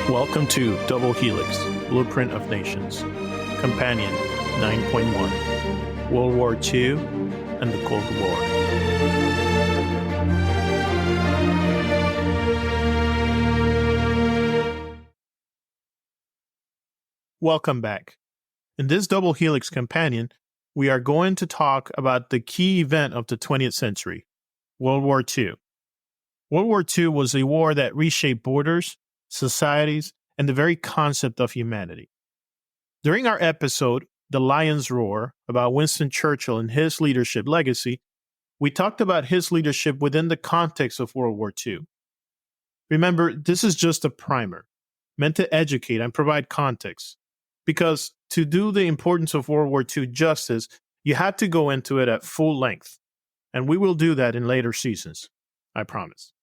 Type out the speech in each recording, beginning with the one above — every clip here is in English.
Welcome to Double Helix, Blueprint of Nations, Companion 9.1, World War II and the Cold War. Welcome back. In this Double Helix Companion, we are going to talk about the key event of the 20th century, World War II. World War II was a war that reshaped borders, societies, and the very concept of humanity. During our episode, The Lion's Roar, about Winston Churchill and his leadership legacy, we talked about his leadership within the context of World War II. Remember, this is just a primer, meant to educate and provide context, because to do the importance of World War II justice, you had to go into it at full length, and we will do that in later seasons, I promise.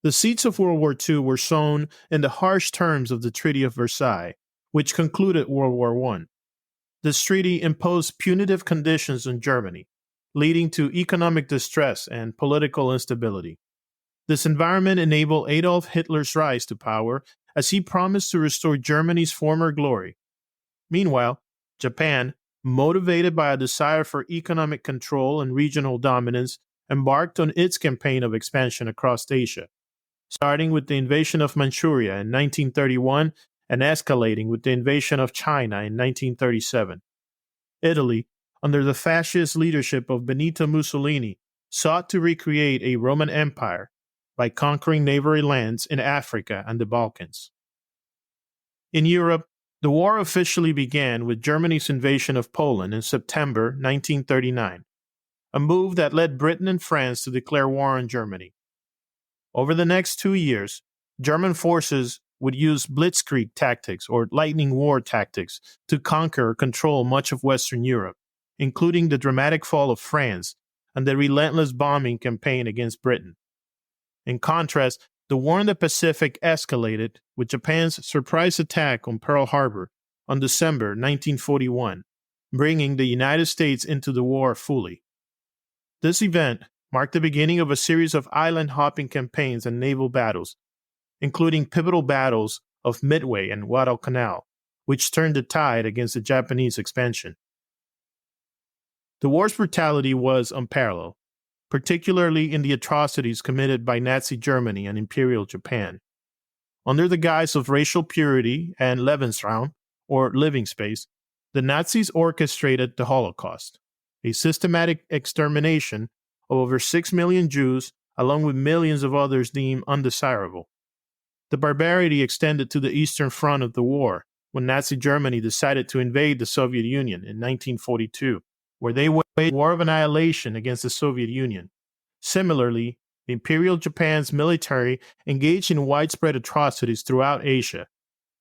The seeds of World War II were sown in the harsh terms of the Treaty of Versailles, which concluded World War I. This treaty imposed punitive conditions on Germany, leading to economic distress and political instability. This environment enabled Adolf Hitler's rise to power as he promised to restore Germany's former glory. Meanwhile, Japan, motivated by a desire for economic control and regional dominance, embarked on its campaign of expansion across Asia, starting with the invasion of Manchuria in 1931 and escalating with the invasion of China in 1937. Italy, under the fascist leadership of Benito Mussolini, sought to recreate a Roman Empire by conquering neighboring lands in Africa and the Balkans. In Europe, the war officially began with Germany's invasion of Poland in September 1939, a move that led Britain and France to declare war on Germany. Over the next 2 years, German forces would use blitzkrieg tactics or lightning war tactics to conquer or control much of Western Europe, including the dramatic fall of France and the relentless bombing campaign against Britain. In contrast, the war in the Pacific escalated with Japan's surprise attack on Pearl Harbor on December 1941, bringing the United States into the war fully. This event marked the beginning of a series of island-hopping campaigns and naval battles, including pivotal battles of Midway and Guadalcanal, which turned the tide against the Japanese expansion. The war's brutality was unparalleled, particularly in the atrocities committed by Nazi Germany and Imperial Japan. Under the guise of racial purity and Lebensraum, or living space, the Nazis orchestrated the Holocaust, a systematic extermination of over 6 million Jews, along with millions of others deemed undesirable. The barbarity extended to the Eastern Front of the war, when Nazi Germany decided to invade the Soviet Union in 1942, where they waged a war of annihilation against the Soviet Union. Similarly, Imperial Japan's military engaged in widespread atrocities throughout Asia,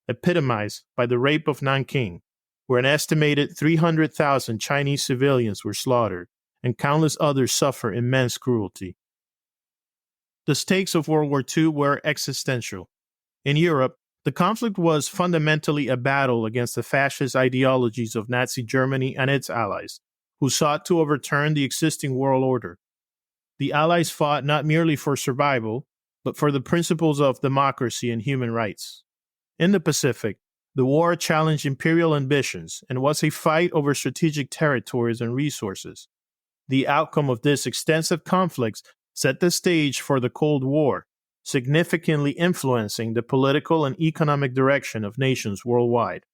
epitomized by the rape of Nanking, where an estimated 300,000 Chinese civilians were slaughtered, and countless others suffer immense cruelty. The stakes of World War II were existential. In Europe, the conflict was fundamentally a battle against the fascist ideologies of Nazi Germany and its allies, who sought to overturn the existing world order. The Allies fought not merely for survival, but for the principles of democracy and human rights. In the Pacific, the war challenged imperial ambitions and was a fight over strategic territories and resources. The outcome of this extensive conflict set the stage for the Cold War, significantly influencing the political and economic direction of nations worldwide.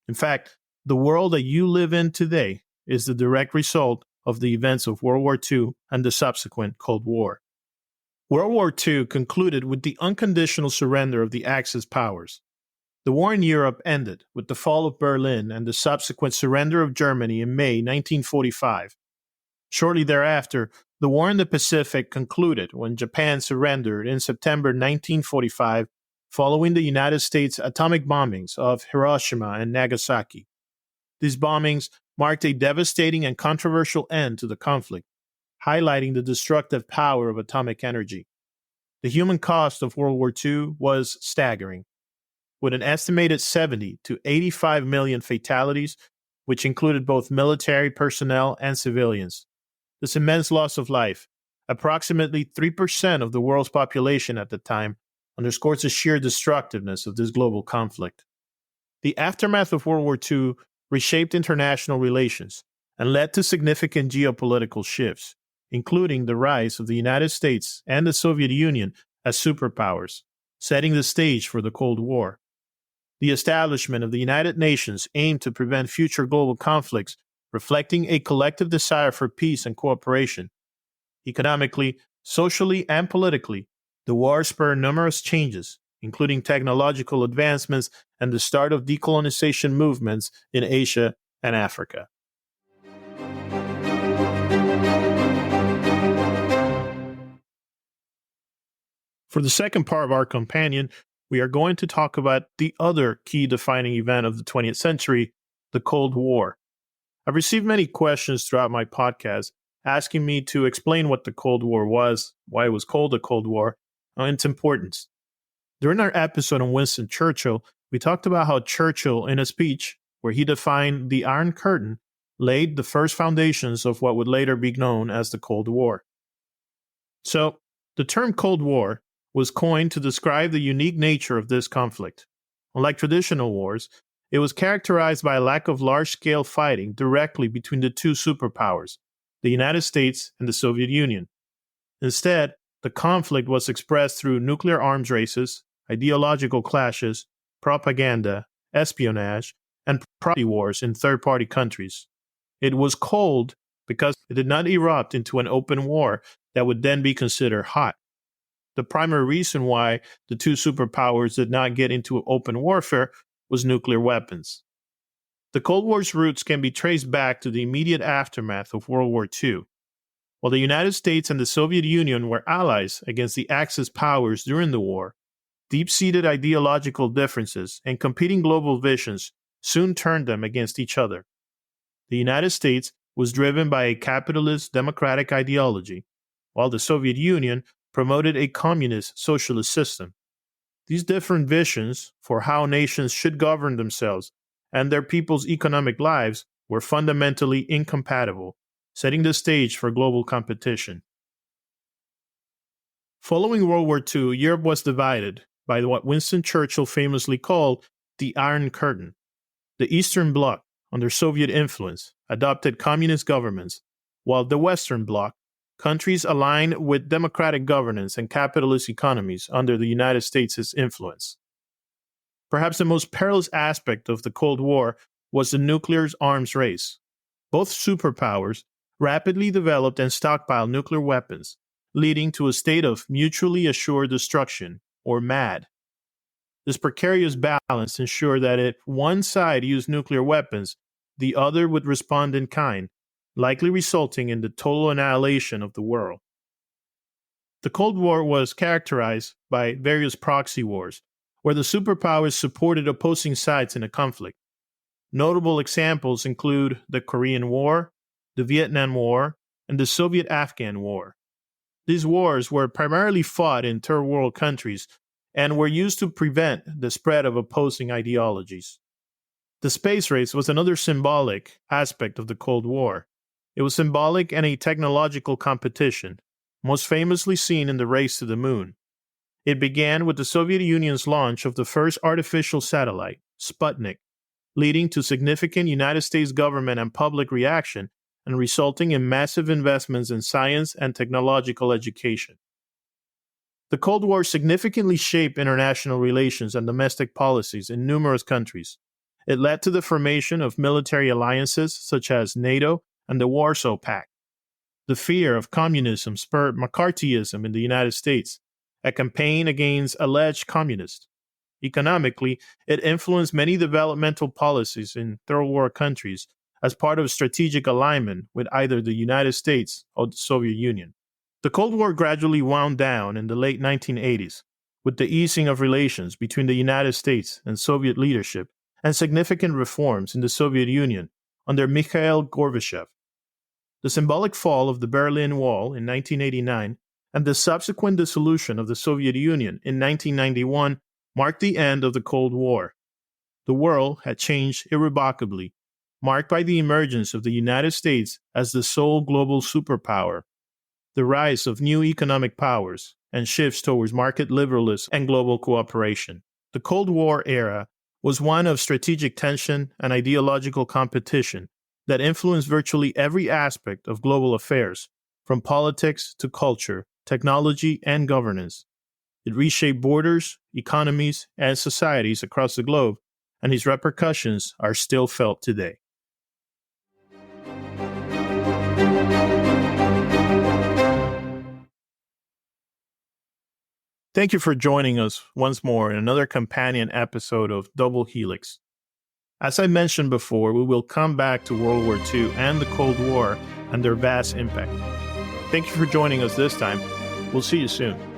In fact, the world that you live in today is the direct result of the events of World War II and the subsequent Cold War. World War II concluded with the unconditional surrender of the Axis powers. The war in Europe ended with the fall of Berlin and the subsequent surrender of Germany in May 1945. Shortly thereafter, the war in the Pacific concluded when Japan surrendered in September 1945 following the United States atomic bombings of Hiroshima and Nagasaki. These bombings marked a devastating and controversial end to the conflict, highlighting the destructive power of atomic energy. The human cost of World War II was staggering, with an estimated 70 to 85 million fatalities, which included both military personnel and civilians. This immense loss of life, approximately 3% of the world's population at the time, underscores the sheer destructiveness of this global conflict. The aftermath of World War II reshaped international relations and led to significant geopolitical shifts, including the rise of the United States and the Soviet Union as superpowers, setting the stage for the Cold War. The establishment of the United Nations aimed to prevent future global conflicts, reflecting a collective desire for peace and cooperation. Economically, socially, and politically, the war spurred numerous changes, including technological advancements and the start of decolonization movements in Asia and Africa. For the second part of our companion, we are going to talk about the other key defining event of the 20th century, the Cold War. I've received many questions throughout my podcast asking me to explain what the Cold War was, why it was called the Cold War, and its importance. During our episode on Winston Churchill, we talked about how Churchill, in a speech where he defined the Iron Curtain, laid the first foundations of what would later be known as the Cold War. So, the term Cold War was coined to describe the unique nature of this conflict. Unlike traditional wars, it was characterized by a lack of large-scale fighting directly between the two superpowers, the United States and the Soviet Union. Instead, the conflict was expressed through nuclear arms races, ideological clashes, propaganda, espionage, and proxy wars in third-party countries. It was cold because it did not erupt into an open war that would then be considered hot. The primary reason why the two superpowers did not get into open warfare was nuclear weapons. The Cold War's roots can be traced back to the immediate aftermath of World War II. While the United States and the Soviet Union were allies against the Axis powers during the war, deep-seated ideological differences and competing global visions soon turned them against each other. The United States was driven by a capitalist democratic ideology, while the Soviet Union promoted a communist socialist system. These different visions for how nations should govern themselves and their people's economic lives were fundamentally incompatible, setting the stage for global competition. Following World War II, Europe was divided by what Winston Churchill famously called the Iron Curtain. The Eastern Bloc, under Soviet influence, adopted communist governments, while the Western Bloc, countries aligned with democratic governance and capitalist economies under the United States' influence. Perhaps the most perilous aspect of the Cold War was the nuclear arms race. Both superpowers rapidly developed and stockpiled nuclear weapons, leading to a state of mutually assured destruction, or MAD. This precarious balance ensured that if one side used nuclear weapons, the other would respond in kind, likely resulting in the total annihilation of the world. The Cold War was characterized by various proxy wars, where the superpowers supported opposing sides in a conflict. Notable examples include the Korean War, the Vietnam War, and the Soviet-Afghan War. These wars were primarily fought in third world countries and were used to prevent the spread of opposing ideologies. The space race was another symbolic aspect of the Cold War. It was symbolic and a technological competition, most famously seen in the race to the moon. It began with the Soviet Union's launch of the first artificial satellite, Sputnik, leading to significant United States government and public reaction and resulting in massive investments in science and technological education. The Cold War significantly shaped international relations and domestic policies in numerous countries. It led to the formation of military alliances such as NATO and the Warsaw Pact. The fear of communism spurred McCarthyism in the United States, a campaign against alleged communists. Economically, it influenced many developmental policies in third world countries as part of strategic alignment with either the United States or the Soviet Union. The Cold War gradually wound down in the late 1980s, with the easing of relations between the United States and Soviet leadership and significant reforms in the Soviet Union under Mikhail Gorbachev. The symbolic fall of the Berlin Wall in 1989 and the subsequent dissolution of the Soviet Union in 1991 marked the end of the Cold War. The world had changed irrevocably, marked by the emergence of the United States as the sole global superpower. the rise of new economic powers, and shifts towards market liberalism and global cooperation. The Cold War era was one of strategic tension and ideological competition that influenced virtually every aspect of global affairs, from politics to culture, technology, and governance. It reshaped borders, economies, and societies across the globe, and its repercussions are still felt today. Thank you for joining us once more in another companion episode of Double Helix. As I mentioned before, we will come back to World War II and the Cold War and their vast impact. Thank you for joining us this time. We'll see you soon.